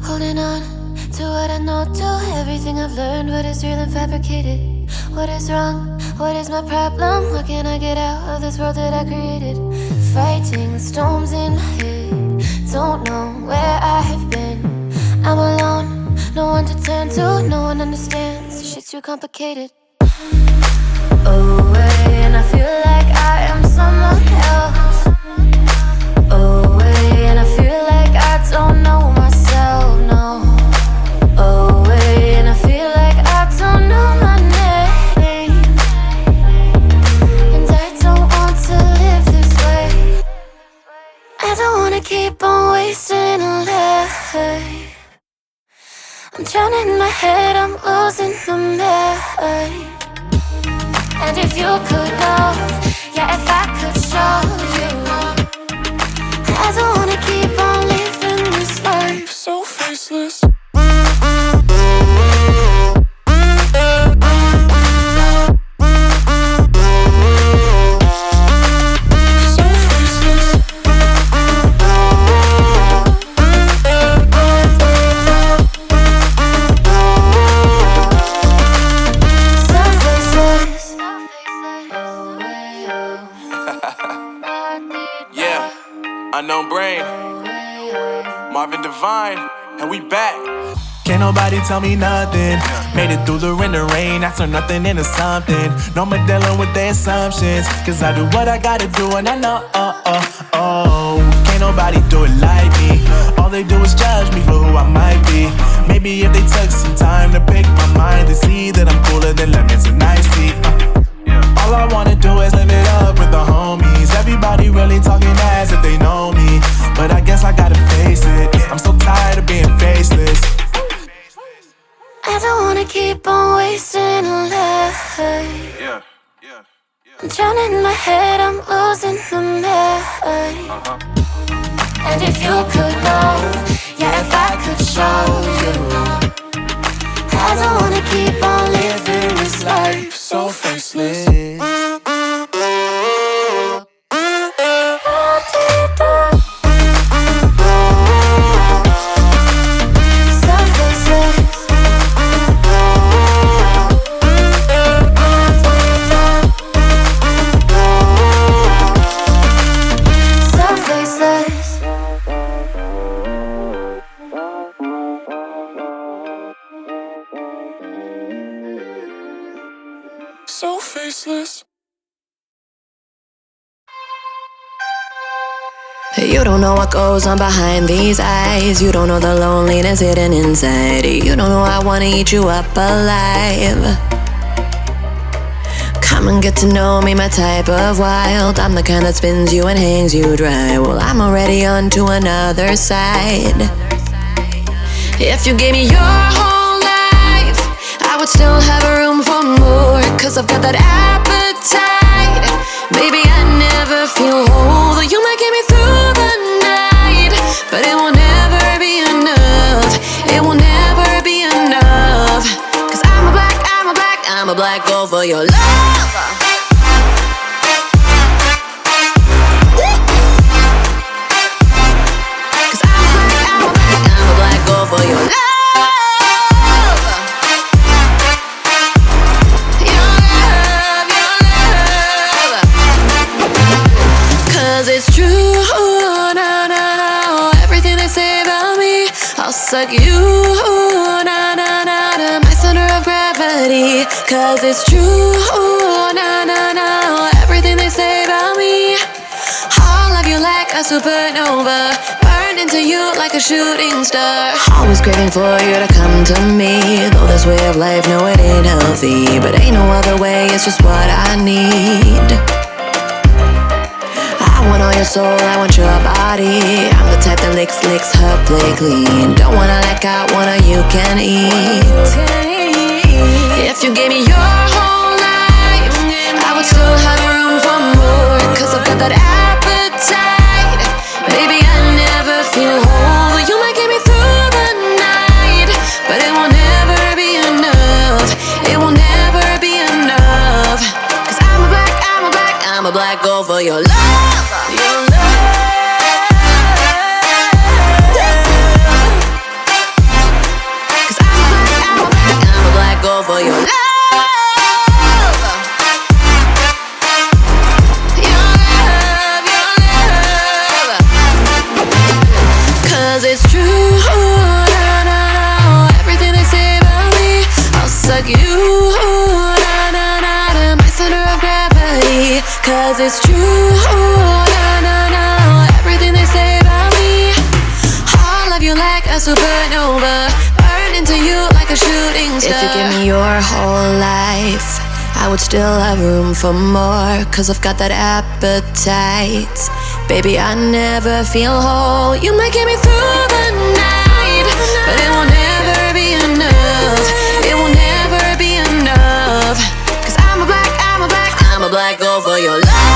Holding on to what I know, to everything I've learned. What is real and fabricated? What is wrong? What is my problem? How can I get out of this world that I created? Fighting the storms in my head. Don't know where I have been. I'm alone, no one to turn to. No one understands, this shit's too complicated. Away, and I feel like I am someone else. Away, and I feel like I don't know myself, no. Away, and I feel like I don't know my name. And I don't want to live this way. I don't wanna keep on wasting a life. I'm drowning in my head, I'm losing my mind. And if you could know, yeah, if I could show you, I don't wanna keep on living this life so faceless. Unknown Brain, Marvin Divine, and we back. Can't nobody tell me nothing. Made it through the rain and rain, I turn nothing into something. No more dealing with their assumptions, cause I do what I gotta do and I know, can't nobody do it like me. All they do is judge me for who I might be. Maybe if they took some time to pick my mind, they see that I'm cooler than lemons and iced tea. All I wanna do is live it up with the homies. Everybody really talking as if they know me, but I guess I gotta face it. I'm so tired of being faceless. I don't wanna keep on wasting a life. I'm drowning in my head, I'm losing my mind. And if you could know, yeah, if I could show you, I don't wanna keep on living this life so faceless. So faceless. You don't know what goes on behind these eyes. You don't know the loneliness hidden inside. You don't know I wanna eat you up alive. Come and get to know me, my type of wild. I'm the kind that spins you and hangs you dry. Well, I'm already on to another side. If you gave me your whole life, I would still have room for more, cause I've got that appetite. Baby, I never feel whole, though you might get me through the night, but it will never be enough. It will never be enough. Cause I'm a black girl for your love. Cause I'm a black girl for your love. It's true, no, no, no. Everything they say about me, I'll suck you, no, no, no, to my center of gravity. Cause it's true, no, no, no. Everything they say about me, I'll love you like a supernova, burned into you like a shooting star. Always craving for you to come to me, though this way of life, no, it ain't healthy, but ain't no other way, it's just what I need. I want all your soul, I want your body. I'm the type that licks her play clean. Don't wanna let go, wanna you can eat. If you gave me your whole life, I would still have room for more, cause I've got that appetite. Baby, I never feel whole, you might get me through the night, but it will never be enough. It will never be enough. Cause I'm a black girl for your love. Your love. 'cause it's true. No, no, no, everything they say about me. I'll love you like a supernova, burn into you like a shooting star. If you give me your whole life, I would still have room for more, 'cause I've got that appetite. Baby, I never feel whole. You might get me through the night, but it will never be enough. It will never be enough, 'cause I'm a black girl for your love.